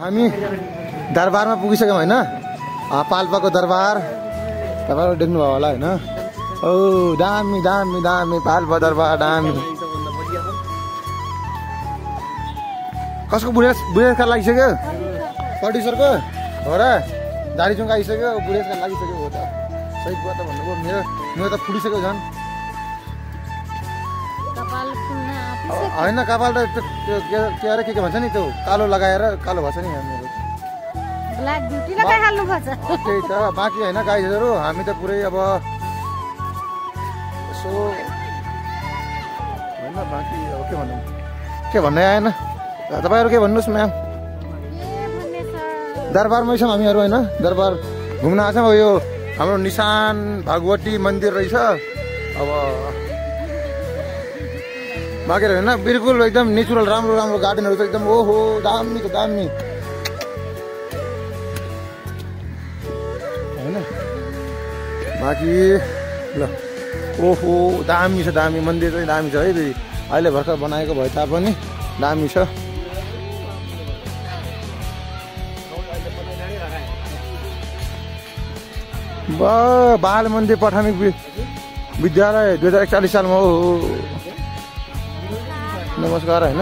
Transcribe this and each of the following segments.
हामी दरबारमा पुगिसक्यौँ होइन पाल्पाको दरबार तपाईँहरू देख्नुभयो होला होइन ओ दामी दामी दामी पाल्पा दरबार दामी कसको बुढेसकाल लागिसक्यो प्रड्युसरको हो र दाढी चुङ्गा आइसक्यो बुढेसकाल लागिसक्यो हो त सही कुरा त भन्नुभयो मेरो त फुलिसक्यो झन् होइन कपाल त के अरे के भन्छ नि त्यो कालो लगाएर कालो भन्छ नि मेरो त्यही त बाँकी होइन गाईहरू हामी त पुरै अब यसो होइन बाँकी अब के भनौँ के भन्नै आएन तपाईँहरू के भन्नुहोस् म्याम दरबारमै छौँ हामीहरू होइन दरबार घुम्न आएको छौँ यो हाम्रो निशान भगवती मन्दिर रहेछ अब बाँकी होइन बिल्कुल एकदम नेचुरल राम्रो राम्रो गार्डनहरू छ एकदम ओहो दामी त दामी होइन बाँकी ल ओहो दामी छ दामी मन्दिर चाहिँ दामी छ है फेरि अहिले भर्खर बनाएको भए तापनि दामी छ बाल मन्दिर प्राथमिक विद्यालय 2041 सालमा हो नमस्कार होइन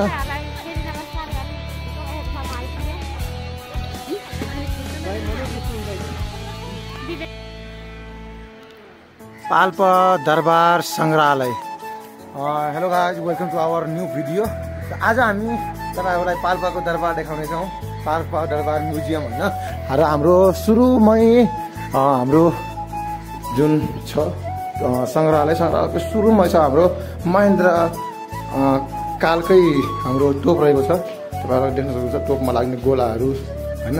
पाल्पा दरबार सङ्ग्रहालय hello guys welcome to our new video आज हामी तपाईँहरूलाई पाल्पाको दरबार देखाउनेछौँ पाल्पा दरबार म्युजियम होइन र हाम्रो सुरुमै हाम्रो जुन छ सङ्ग्रहालयको सुरुमै छ हाम्रो महेन्द्र कालकै हाम्रो तोप रहेको छ तपाईँहरूले देख्न सक्नुहुन्छ तोपमा लाग्ने गोलाहरू होइन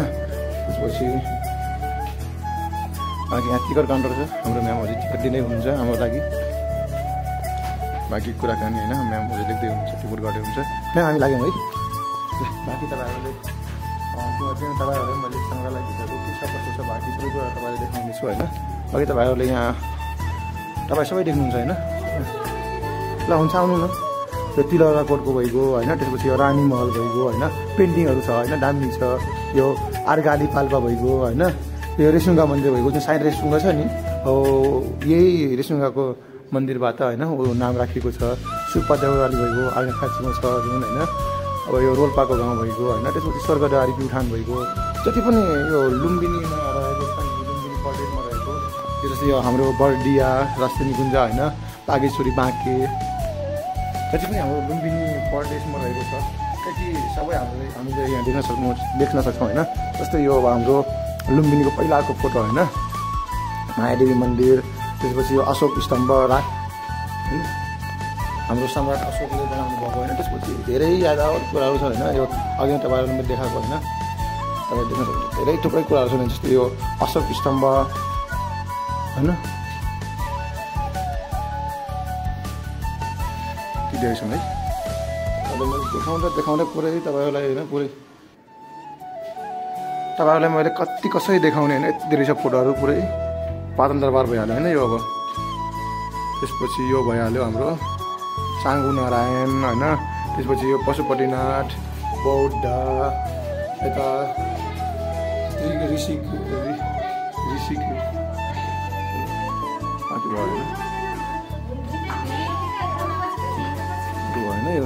त्यसपछि बाँकी यहाँ टिकट काउन्टर छ हाम्रो म्यामहरू टिकट दिँदै हुनुहुन्छ हाम्रो लागि बाँकी कुराकानी होइन म्यामहरू देख्दै हुनुहुन्छ टिकट गर्दै हुन्छ म्याम हामी लाग्यौँ है बाँकी तपाईँहरूले तपाईँहरूले मैले सङ्ग्रहालयभित्रको के छ कस्तो छ बाँकी सबै कुरा तपाईँले देखाउने छु होइन बाँकी तपाईँहरूले यहाँ तपाईँ सबै देख्नुहुन्छ होइन ल हुन्छ आउनु न यो तिलौरा कोटको भइगयो होइन त्यसपछि यो रानी महल भइगयो होइन पेन्टिङहरू छ होइन दामी छ यो आर्गाली पाल्पा भइगयो होइन यो रेसुङ्गा मन्दिर भइगयो जुन साइड रेसुङ्गा छ नि हो यही रेसुङ्गाको मन्दिरबाट होइन नाम राखिएको छ सुप्पा देउराली भइगयो आर्गा खाँचीमा छ जुन होइन अब यो रोल्पाको गाउँ भइगयो होइन त्यसपछि स्वर्गद्वारी प्युठान भइगयो जति पनि यो लुम्बिनीमा रहेको छ लुम्बिनी परदेशमा रहेको त्यो जस्तै यो हाम्रो बर्दिया राजधानी गुन्जा होइन बागेश्वरी बाँके जति पनि हाम्रो लुम्बिनी परदेशमा रहेको छ त्यति सबै हामीले यहाँ देख्न सक्छौँ होइन जस्तै यो अब हाम्रो लुम्बिनीको पहिलाको फोटो होइन मायादेवी मन्दिर त्यसपछि यो अशोक स्तम्भ होइन हाम्रो सम्राट अशोकले बनाउनु भएको होइन त्यसपछि धेरै यादगार कुराहरू छ होइन यो अघि तपाईँहरूले मैले देखाएको होइन तपाईँ देख्न सक्नुहुन्छ धेरै थुप्रै कुराहरू छन् जस्तै यो अशोक स्तम्भ होइन है मैले देखाउँदै पुरै तपाईँहरूलाई होइन पुरै तपाईँहरूलाई मैले कति कसरी देखाउने होइन यति धेरै छ फोटोहरू पुरै पाटन दरबार भइहाल्यो होइन यो अब त्यसपछि यो भइहाल्यो हाम्रो साङ्गु नारायण होइन त्यसपछि यो पशुपतिनाथ बौद्ध यता ऋषिक भयो होइन यो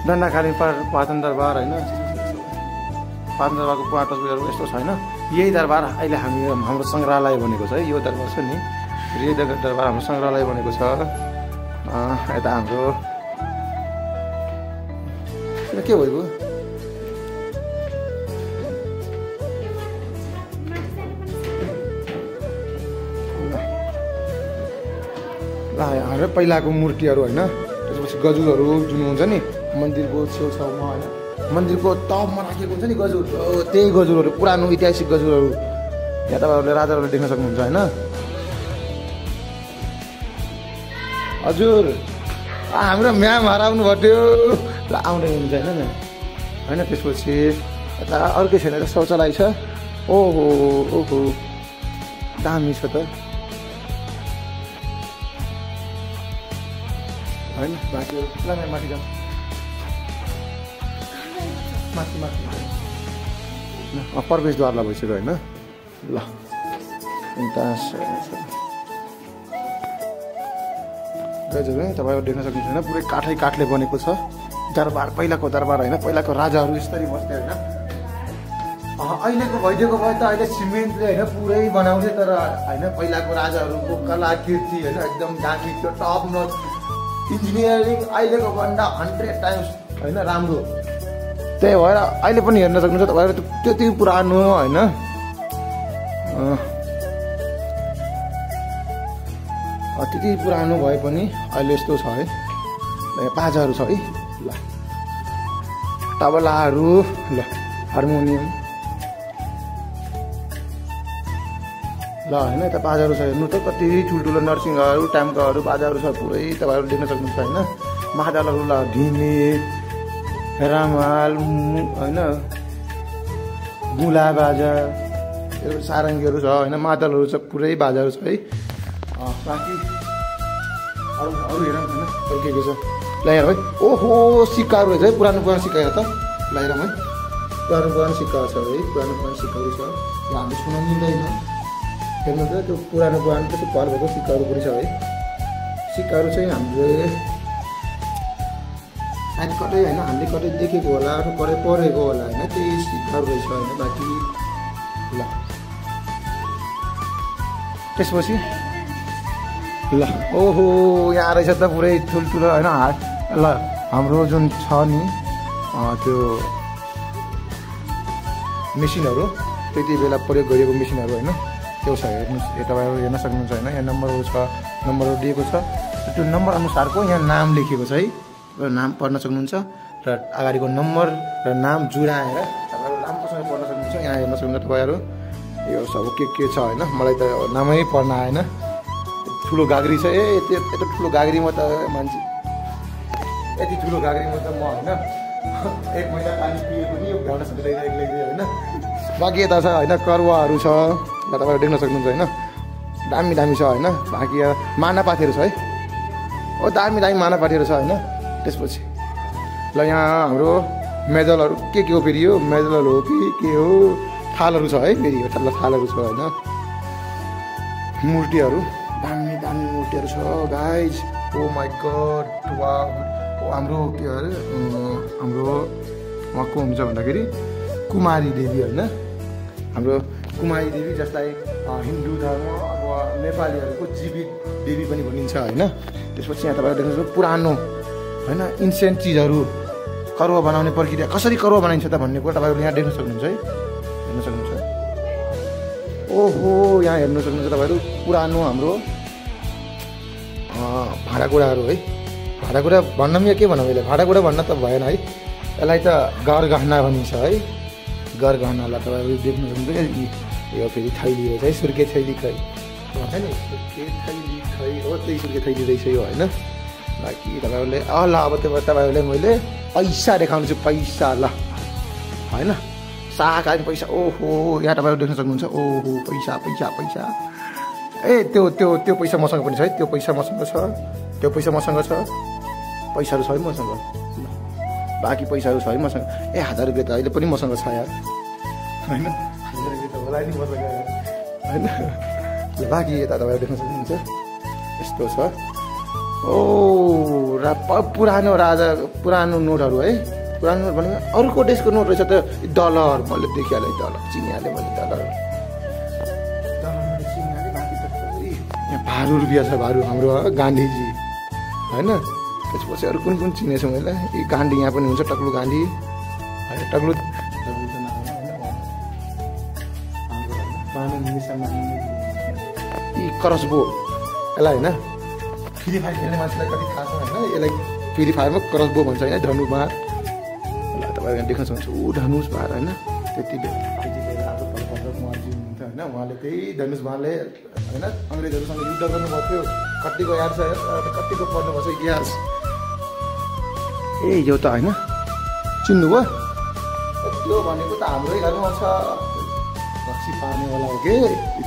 दण्डाखाली पाटन दरबार होइन पाटन दरबारको 5 तस्बिरहरू यस्तो छ होइन यही दरबार अहिले हाम्रो सङ्ग्रहालय बनेको छ है यो दरबार छ नि यही दरबार हाम्रो सङ्ग्रहालय बनेको छ यता हाम्रो के भएको हाम्रो पहिलाको मूर्तिहरू होइन त्यसपछि गजुरहरू जुन हुन्छ नि मन्दिरको छेउछाउमा होइन मन्दिरको टपमा राखेको हुन्छ नि गजुर त्यही गजुरहरू पुरानो ऐतिहासिक गजुरहरू यहाँ तपाईँहरूले राजाहरूले देख्न सक्नुहुन्छ होइन हजुर हाम्रो म्याम हराउनु भयो ल आउँदै हुन्छ होइन म्याम होइन त्यसपछि यता अर्कै छैन त शौचालय छ ओहो ओहो दामी छ त होइन बाँकी माथि जाउँ माथि माथि प्रवेशद्वारलाई भइसक्यो होइन। ल तपाईँहरू देख्न सक्नुहुन्छ होइन, पुरै काठै काठले बनेको छ दरबार। पहिलाको दरबार होइन, पहिलाको राजाहरू यसरी बस्थे होइन। अहिलेको भइदिएको भए त अहिले सिमेन्टले होइन पुरै बनाउँथे, तर होइन पहिलाको राजाहरूको कलाकृति होइन एकदम दामी थियो, टप नच इन्जिनियरिङ अहिलेको भन्दा 100 टाइम्स होइन राम्रो। त्यही भएर अहिले पनि हेर्न सक्नुहुन्छ तपाईँहरू त्यति पुरानो होइन। त्यति पुरानो भए पनि अहिले यस्तो छ है, बाजाहरू छ है, ल तबलाहरू, ल हार्मोनियम, ल होइन यता बाजाहरू छ। हेर्नु त कति ठुल्ठुलो नरसिंहहरू ट्याम्काहरू बाजाहरू छ पुरै तपाईँहरू देख्न सक्नुहुन्छ होइन। मादलहरू ल ढिमे रामाल होइन, बुला बाजा, सारङ्गीहरू छ होइन, मादलहरू छ, पुरै बाजाहरू छ है। बाँकी अरू हेरौँ होइन के छ। ल हेर है, ओहो सिक्काहरू रहेछ है, पुरानो पुरानो सिक्का हेर त। ल हेरौँ है, पुरानो पुरानो सिक्काहरू छ है, पुरानो पुरानो सिक्काहरू छ। यो हामीले सुन्न मिल्दैन, हेर्नु त त्यो पुरानो पुरानो त्यस्तो पार भएको सिक्काहरू पनि छ है। सिक्काहरू चाहिँ हामीले सायद कतै होइन, हामीले कतै देखेको होला अथवा कतै पढेको होला होइन, त्यही सिक्काहरू रहेछ होइन। बाँकी ल त्यसपछि ल ओहो यहाँ रहेछ त पुरै ठुल्ठुलो होइन हाट। ल हाम्रो जुन छ नि त्यो मेसिनहरू, त्यति बेला प्रयोग गरिएको मेसिनहरू होइन, त्यो छ। हेर्नुहोस्, यो तपाईँहरू हेर्न सक्नुहुन्छ होइन, यहाँ नम्बरहरू छ, नम्बरहरू दिएको छ। त्यो नम्बर अनुसारको यहाँ नाम लेखिएको छ है, नाम पढ्न सक्नुहुन्छ र अगाडिको नम्बर र नाम जुराएर तपाईँहरू राम्रोसँग पढ्न सक्नुहुन्छ। यहाँ हेर्न सक्नुहुन्छ तपाईँहरू यो सब के छ होइन, मलाई त नामै पढ्न आएन। ठुलो गाग्री छ, यत्रो ठुलो गाग्रीमा त मान्छे, यति ठुलो गाग्रीमा त म होइन 1 महिना पानी पिए पनि यो गाउन सक्दैन होइन। बाँकी यता छ होइन करुवाहरू छ, तपाईँहरू देख्न सक्नुहुन्छ होइन, दामी दामी छ होइन। बाँकी मानापातीहरू छ है, ओ दामी दामी मानापातीहरू छ होइन। त्यसपछि ल यहाँ हाम्रो मेडलहरू के हो फेरि, यो मेडल हो कि के हो, थालहरू छ है फेरि, यो थालहरू छ होइन। मूर्तिहरू दामी दामी मूर्तिहरू छ गाइज, ओ माई गड। हाम्रो के अरे हाम्रो उहाँ को हुन्छ भन्दाखेरि कुमारी देवी होइन, हाम्रो कुमारी देवी जसलाई हिन्दू धर्म अब नेपालीहरूको जीवित देवी पनि भनिन्छ होइन। त्यसपछि यहाँ तपाईँहरू देख्नुहुन्छ पुरानो होइन इन्सेन्ट चिजहरू, करुवा बनाउने प्रक्रिया कसरी करुवा बनाइन्छ त भन्ने कुरा तपाईँहरू यहाँ देख्न सक्नुहुन्छ है, हेर्न सक्नुहुन्छ। ओहो यहाँ हेर्न सक्नुहुन्छ तपाईँहरू पुरानो हाम्रो भाँडाकुँडाहरू है। भाँडाकुँडा भन्न पनि के भनौँ, यसलाई भाँडाकुँडा भन्न त भएन है, यसलाई त गरगहना भनिन्छ है। गरगहनालाई तपाईँहरू देख्न सक्नुहुन्छ। यो फेरि थैली रहेछ है, सुर्के थैली खै भन्छ नि, सुर्के थैली खै हो, त्यही सुर्के थैली रहेछ यो होइन। बाँकी तपाईँहरूले ल अब तपाईँहरूले मैले पैसा देखाउनु छु, पैसा ल होइन, शाकाहारी पैसा। ओहो यहाँ तपाईँहरू देख्न सक्नुहुन्छ, ओहो पैसा पैसा पैसा, ए त्यो पैसा मसँग पनि छ है, त्यो पैसा मसँग छ, त्यो पैसा मसँग छ, पैसाहरू छ है मसँग। बाँकी पैसाहरू छ है मसँग, ए 1000 रुपियाँ त अहिले पनि मसँग छ यार होइन, 1000 रुपियाँ त होला नि मसँग होइन। बाँकी यता तपाईँहरू देख्न सक्नुहुन्छ यस्तो छ। ओ पुरानो राजा पुरानो नोटहरू है, पुरानो नोट भनेको अर्को देशको नोट रहेछ त, डलर मैले देखिहालेँ, डलर चिनिहालेँ मैले, डलर चिनिहालेँ। बाँकी त यहाँ भारू रुपियाँ छ, भारू हाम्रो गान्धीजी होइन। त्यसपछि अरू कुन कुन चिनेछु मैले, यी गान्धी यहाँ पनि हुन्छ, टक्लु गान्धी होइन, टक्लु यी क्रसबो यसलाई होइन, फ्री फायर खेल्ने मान्छेलाई कति थाहा छ होइन, यसलाई फ्री फायरमा क्रसबो भन्छ होइन, धनुषबाण। ल तपाईँहरू देख्न सक्नुहुन्छ ऊ धनुषबाण होइन। त्यति बेला अब उहाँजी हुनुहुन्थ्यो होइन, उहाँले त्यही धनुषबाणले होइन अङ्ग्रेजहरूसँग युद्ध गर्नुभएको थियो। कतिको याद छ, कतिको पढ्नुपर्छ इतिहास। ए यो त होइन चिन्नुभयो, त्यो भनेको त हाम्रै घरमा छ, रक्सी पार्नेवाला हो कि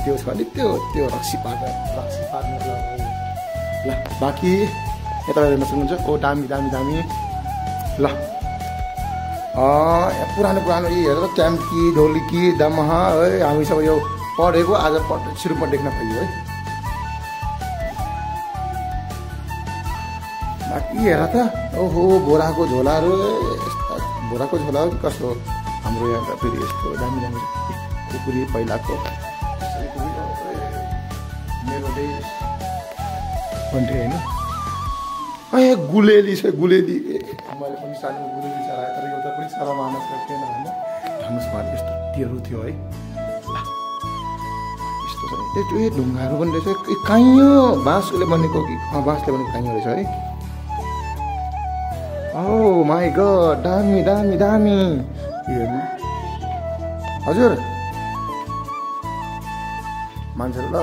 त्यो छ नि, त्यो रक्सी पार्नेवाला हो। ल बाँकी यता हेर्न सक्नुहुन्छ, ओ दामी दामी दामी। ल पुरानो पुरानो यी हेरेर च्याम्की ढोलकी दमहा है हामी सब यो पढेको आज प्रत्यक्ष रूपमा देख्न पाइयो है। बाँकी हेर त ओहो बोराको झोलाहरू बोराको झोला हो कि कस्तो हाम्रो यहाँ फेरि यस्तो दामी दामी खुकुरी पहिलाको मेरो देश भन्थे होइन। गुलेली छ गुलेली मैले पनि सानो गुलेली चलाएँ तर एउटा पनि साह्रो मार्न सकेन होइन। धनुषमा यस्तो टेरो थियो है यस्तो छ ए ढुङ्गाहरू पनि रहेछ काइयो बाँसले बनेको कि बाँसले बनेको काइयो रहेछ है। ओ माई गड दामी दामी दामी हेर्नु हजुर मान्छेहरू ल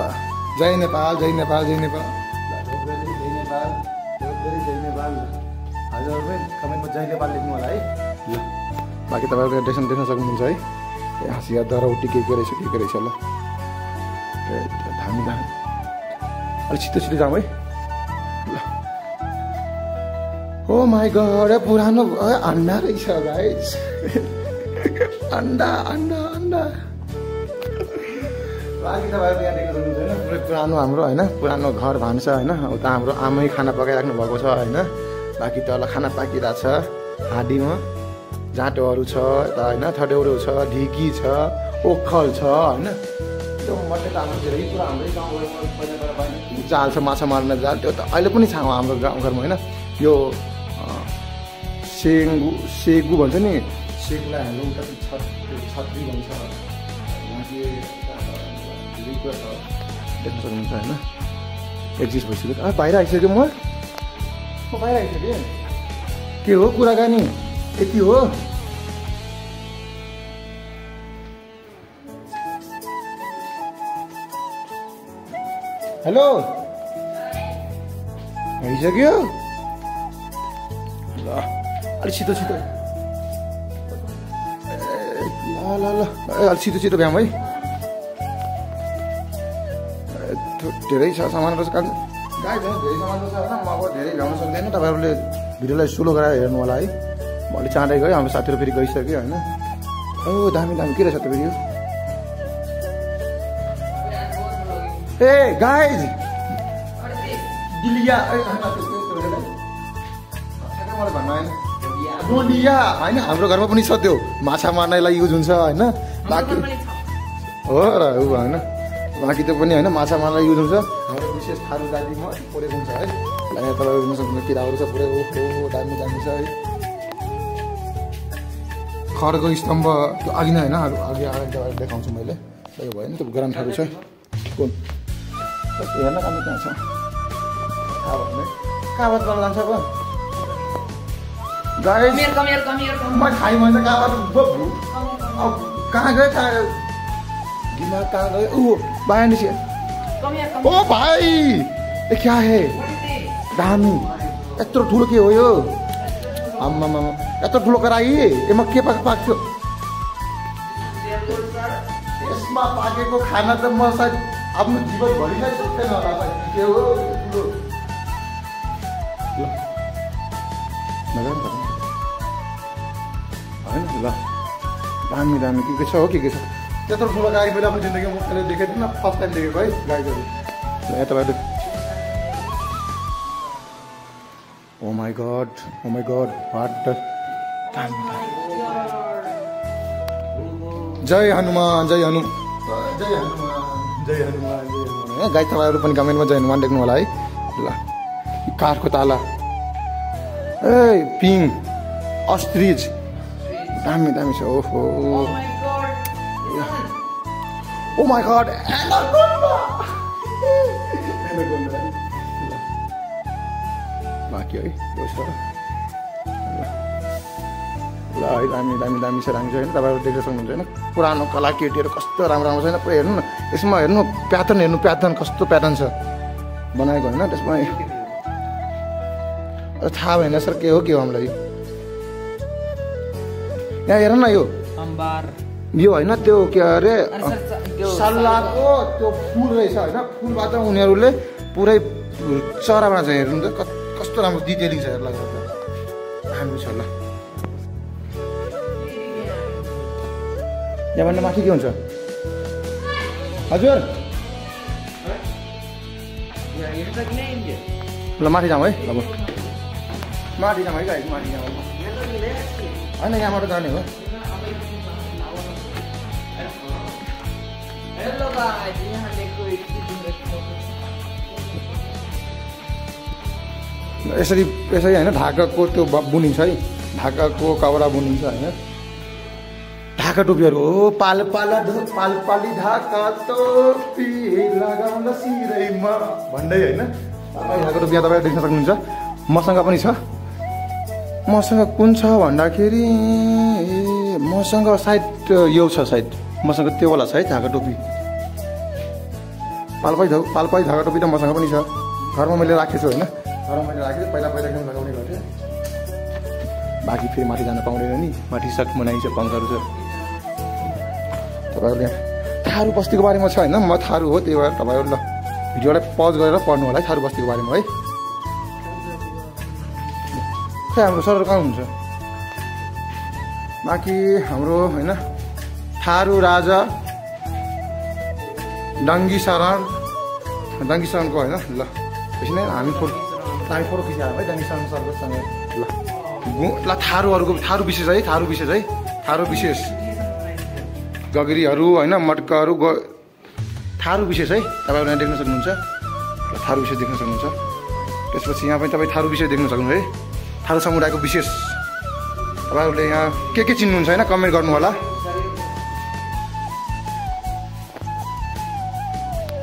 जय नेपाल जय नेपाल जय नेपाल जय नेपाल जय नेपाल हजुर कमेन्टमा जय नेपाल लेख्नु होला है ल। बाँकी तपाईँहरूको एड्रेसन देख्न सक्नुहुन्छ है हाँसिया दरौटी के रहेछ ल धामी धामी अलिक छिटो छिटो जाउँ है ल। ओ माई गड पुरानो अन्डा रहेछ गाइस अन्डा अन्डा अन्डा। बाँकी तपाईँहरू यहाँ देख्न सक्नुहुन्छ होइन पुरै पुरानो हाम्रो होइन पुरानो घर भान्सा होइन उता हाम्रो आमै खाना पकाइराख्नु भएको छ होइन। बाँकी तल खाना पाकिरहेको छ हाँडीमा जाँटोहरू छ यता होइन थडेउरो छ ढिकी छ ओखल छ होइन। त्यो मटै त हाम्रो धेरै कुरा हाम्रै गाउँघरमा जाल छ माछा मार्न जाल त्यो त अहिले पनि छ हाम्रो गाउँघरमा होइन। यो सेगु भन्छ नि सेगुलाई हाम्रो उता छत्री भन्छ धेरै कुरा छ देख्न सक्नुहुन्छ होइन। एक्जिस्ट भइसक्यो बाहिर आइसक्यो म बाहिर आइसकेँ के हो कुराकानी यति हो। हेलो आइसक्यो ल अलिक छिटो छिटो ल ल ल अलिक छिटो छिटो भ्याउँ है धेरै छ सामानहरू काम गाई धेरै सामानहरू छ होइन। म अब धेरै भ्याउन सक्दैन तपाईँहरूले भिडियोलाई स्लो गराएर हेर्नु होला है। म अलिक चाँडै गएँ हाम्रो साथीहरू फेरि गइसक्यो होइन। ओ दामी दामी के रहेछ त फेरि ए गाइज डिलिया मलाई भन्नु होइन डोडिया होइन हाम्रो घरमा पनि छ त्यो माछा मार्नलाई युज हुन्छ होइन। बाँकी हो र ऊ होइन बाँकी त्यो पनि होइन माछा मार्नलाई युज हुन्छ हाम्रो विशेष थारू जातिमा परेको हुन्छ है। यहाँ तपाईँहरू हेर्न सक्नुहुन्छ किराहरू छ पुरै ओहो दामी दामी छ है। खरको स्तम्भ त्यो अघि नै होइन अघि अगाडि देखाउँछु मैले त्यो भयो नि त्यो ग्रन्थहरू छ कुन हेर्न काम कहाँ छ थाहा भयो भने कागज गर्न जान्छ अब गाइस म खाइ भन्छ कागज अब कहाँ गयो दिमाग कहाँ गयो ऊ बाहिर निस्क्यो ओ भाइ ए क्या है दामी यत्रो ठुलो के हो यो आम्मामा यत्रो ठुलो कराई यसमा के पाक्थ्यो यसमा पाकेको खाना त म सायद आफ्नो जीवनभरि नै सक्दैन होला के हो ठुलो होइन ल दामी दामी के छ हो के छ त्यत्रो ठुलो गाई मैले आफ्नो जिन्दगीमा मैले देखेको थिइनँ फर्स्ट टाइम देखेको है गाईहरू यहाँ तपाईँहरू ओ माई गड वाट जय हनुमान जय हनुमान जय हनुमान जय हनुमान जय हनुमान गाई तपाईँहरू पनि कमेन्टमा जय हनुमान लेख्नु होला है ल। काठको ताला ए पिङ अस्ट्रिच दामी दामी छ ओहो ओ माई गड बाँकी है ल है दामी दामी दामी छ दामी छ होइन। तपाईँहरू देख्न सक्नुहुन्छ होइन पुरानो कलाकृतिहरू कस्तो राम्रो राम्रो छैन पुरै हेर्नु न यसमा हेर्नु प्याटर्न कस्तो प्याटर्न छ बनाएको होइन त्यसमा थाहा भएन सर के हो हामीलाई यहाँ हेर न यो होइन त्यो के अरे सल्लाहको त्यो फुल रहेछ होइन फुलबाट उनीहरूले पुरै चरा बनाएको छ हेर्नु त कस्तो राम्रो डिटेलिङ छ हेर्नु राम्रो छ ल यहाँभन्दा माथि के हुन्छ हजुर ल माथि जाउँ है अब माथि जाउँ है गाइस माथि जाउँ होइन यहाँबाट जाने हो यसरी यसरी होइन ढाकाको त्यो बुनिन्छ है ढाकाको कपडा बुनिन्छ होइन ढाका टोपीहरू हो पाली ढाका टोपी लगाउन सिरैमा भन्दै होइन ढाका टोपी यहाँ तपाईँले देख्न सक्नुहुन्छ मसँग पनि छ मसँग कुन छ भन्दाखेरि मसँग सायद यो छ सायद मसँग त्यो वाला छ है ढाका टोपी पालपाली ढाका टोपी त मसँग पनि छ घरमा मैले राखेको छु होइन घरमा मैले राखेको पहिला एकदम लगाउने गर्थेँ बाँकी फेरि माथि जान पाउँदैन नि माथि सक मनाइन्छ पङ्खाहरू छ तपाईँहरूले थारू बस्तीको बारेमा छ होइन म थारू हो त्यही भएर तपाईँहरू ल भिडियोलाई पज गरेर पढ्नु होला है थारू बस्तीको बारेमा है खै हाम्रो सरर कहाँ हुन्छ बाँकी हाम्रो होइन थारू राजा डङ्गी शरणको होइन ल त्यसै नै हामी फोटो खिचायौँ है डङ्गी शरण सरसँग ल थारू विशेष है थारू विशेष गगरीहरू होइन मटकाहरू थारू विशेष है तपाईँहरू यहाँ देख्न सक्नुहुन्छ थारू विशेष देख्न सक्नुहुन्छ त्यसपछि यहाँ पनि तपाईँ थारू विशेष देख्न सक्नुहुन्छ है थारू समुदायको विशेष तपाईँहरूले यहाँ के चिन्नुहुन्छ होइन कमेन्ट गर्नु होला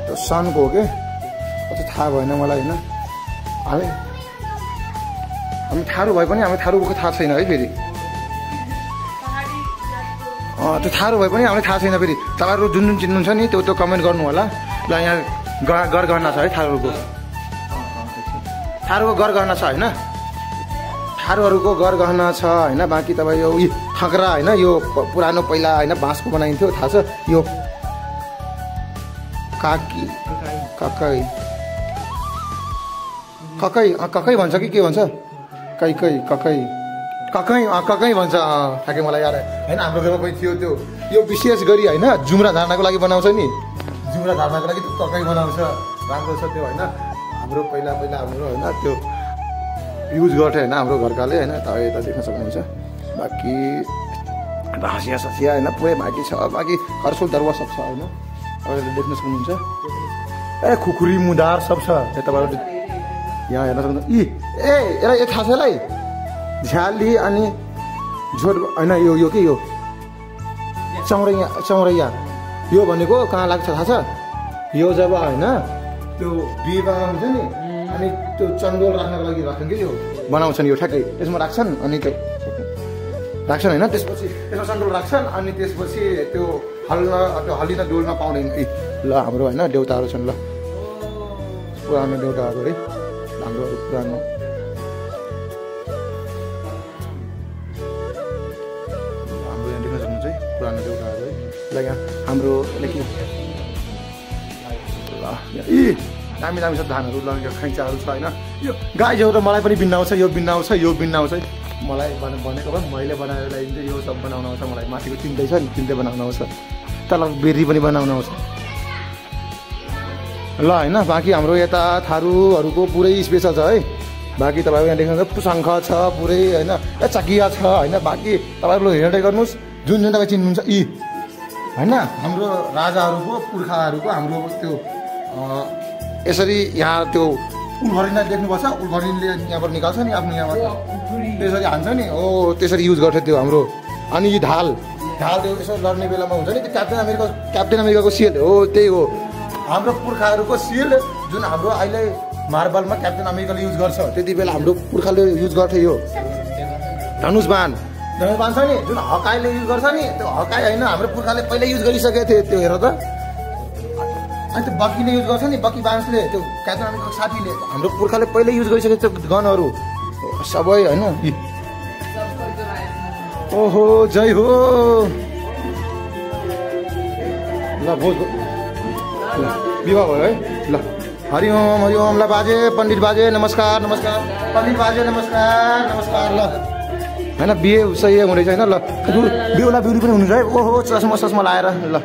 त्यो सनको हो कि कति थाहा भएन मलाई होइन हामी थारू भए पनि हामी थारूको थाहा छैन है फेरि त्यो थारू भए पनि हामीलाई थाहा छैन फेरि तपाईँहरू जुन चिन्नुहुन्छ नि त्यो कमेन्ट गर्नु होला ल यहाँ गरगहना छ है थारूको गरगहना छ होइन थारूहरूको गरगहना छ होइन बाँकी तपाईँ यो थक्रा होइन यो पुरानो पहिला होइन बाँसको बनाइन्थ्यो थाहा छ यो ककै भन्छ कि के भन्छ ककै भन्छ ठ्याक्कै मलाई याद होइन हाम्रो घरमा पनि थियो त्यो यो विशेष गरी होइन जुम्रा धार्नको लागि बनाउँछ नि जुम्रा धार्नको लागि त्यो ककै बनाउँछ राम्रो छ त्यो होइन हाम्रो पहिला हाम्रो होइन त्यो युज गर्थे होइन हाम्रो घरकाले होइन तपाईँ यता देख्न सक्नुहुन्छ बाँकी हाँसिया ससिया होइन पुरै बाँकी छ बाँकी हर्सोल दरबार सब छ होइन तपाईँहरूले देख्न सक्नुहुन्छ खुकुरी मुदार सब छ तपाईँहरू यहाँ हेर्न सक्नुहुन्छ यसलाई थाहा छ यसलाई झ्याली अनि झोट होइन यो के यो चौरैया यो भनेको कहाँ लाग्छ थाहा छ यो जब होइन त्यो विवाह हुन्छ नि अनि त्यो चन्डोल राख्नको लागि राख्छन् कि यो बनाउँछन् यो ठ्याक्कै त्यसमा राख्छन् अनि त्यो राख्छन् होइन त्यसपछि त्यसमा चन्डोल राख्छन् अनि त्यसपछि त्यो हल्लिन डोल्न पाउँदैन ल हाम्रो होइन देउताहरू छन् ल पुरानो देउताहरू है हाम्रो पुरानो पुरानो देउताहरू है ल यहाँ हाम्रो दामी छ धानहरू ल यो खैँचाहरू छ होइन यो गाईहरू त मलाई पनि बिन्नाउँछ यो बिन्नाउँछ मलाई भनेको भए मैले बनाएर ल्याइदिन्छु यो सब बनाउन आउँछ मलाई माथिको तिनटै छ नि तिनटै बनाउन आउँछ तल बेरी पनि बनाउन आउँछ ल होइन बाँकी हाम्रो यता थारूहरूको पुरै स्पेसल छ है बाँकी तपाईँहरू यहाँ देख्नुहुन्छ शङ्ख छ पुरै होइन चकिया छ होइन बाँकी तपाईँहरू हेर्दै गर्नुहोस् जुन तपाईँ चिन्नुहुन्छ होइन हाम्रो राजाहरूको पुर्खाहरूको हाम्रो त्यो यसरी यहाँ त्यो उल्घरिनलाई देख्नुपर्छ उल्घरिनले यहाँबाट निकाल्छ नि आफ्नो यहाँबाट त्यसरी हान्छ नि हो त्यसरी युज गर्थ्यो त्यो हाम्रो अनि यो ढाल त्यो यसो लड्ने बेलामा हुन्छ नि त्यो क्याप्टेन अमेरिकाको सिल्ड हो त्यही हो हाम्रो पुर्खाहरूको सिल्ड जुन हाम्रो अहिले मार्बलमा क्याप्टेन अमेरिकाले युज गर्छ त्यति बेला हाम्रो पुर्खाले युज गर्थ्यो यो धनुषबाण छ नि जुन हकाईले युज गर्छ नि त्यो हकाई होइन हाम्रो पुर्खाले पहिल्यै युज गरिसकेको थियो त्यो हेर त अनि त्यो बक्कीले युज गर्छ नि बक्की बान्सले त्यो क्याप्टेन अमेरिकाको साथीले हाम्रो पुर्खाले पहिल्यै युज गरिसकेको थियो गनहरू सबै होइन ओहो जय हो ल भोज विवाह भयो है ल हरिओम ल बाजे पण्डित बाजे नमस्कार पण्डित बाजे नमस्कार ल होइन बिहे सही हुँदैछ होइन ल बेहुला बेहुली पनि हुनुहुन्छ है ओहो चस्मा सस्मा लाएर ल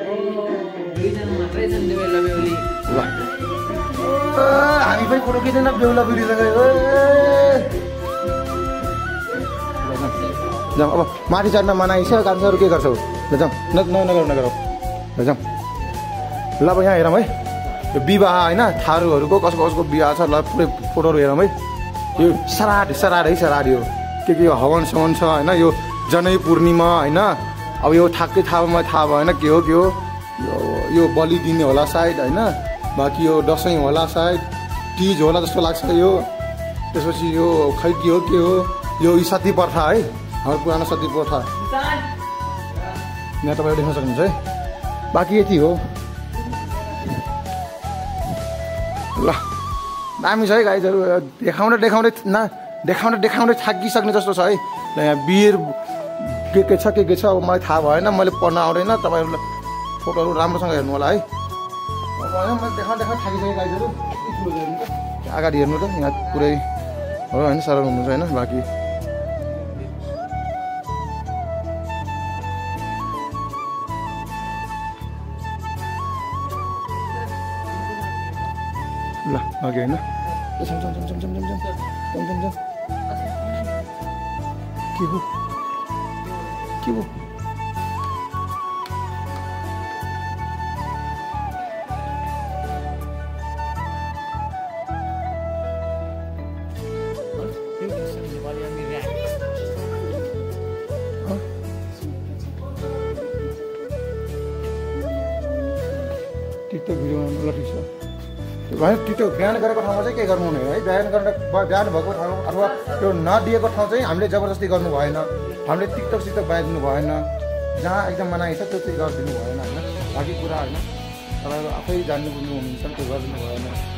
ल हामी पनि फोटो खिच्दैन बेहुला बेहुलीसँग जाउँ अब माथि चढ्न मनाइ छ कान्छाहरू के गर्छौ ल जाउँ नगरौँ ल जाउँ ल अब यहाँ हेरौँ है यो विवाह होइन थारूहरूको कसको कसको विवाह छ ल पुरै फोटोहरू हेरौँ है यो सराद यो के यो हवन सवन छ होइन यो जनै पूर्णिमा होइन अब यो थाकै थाहा भएन के हो यो बलि दिने होला सायद होइन बाँकी यो दसैँ होला सायद तिज होला जस्तो लाग्छ यो त्यसपछि यो खै के हो यो सती प्रथा है हाम्रो पुरानो सती प्रथा यहाँ तपाईँले देख्न सक्नुहुन्छ है बाँकी यति हो ल दामी छ है गाइजहरू देखाउँदै थाकिसक्ने जस्तो छ है ल यहाँ बियर के छ अब मलाई थाहा भएन मैले पढ्न आउँदैन तपाईँहरूलाई फोटोहरू राम्रोसँग हेर्नु होला है अब मैले देखाउँदै थाकिसकेँ गाइजहरू अगाडि हेर्नु त यहाँ पुरै हो होइन सरल हुनुहुन्छ होइन बाँकी ल अघि होइन के हो टिकटक भिडियो ल ठिक छ भाइ टिकटक बिहान गरेको ठाउँमा चाहिँ के गर्नु हुने है बिहान भएको ठाउँ अथवा त्यो नदिएको ठाउँ चाहिँ हामीले जबरजस्ती गर्नु भएन हामीले टिकटक बनाइदिनु भएन जहाँ एकदम मनाइ छ त्यो चाहिँ गरिदिनु भएन होइन बाँकी कुरा होइन तपाईँहरू आफै जान्नु बुझ्नु हुनुहुन्छ त्यो गरिदिनु भएन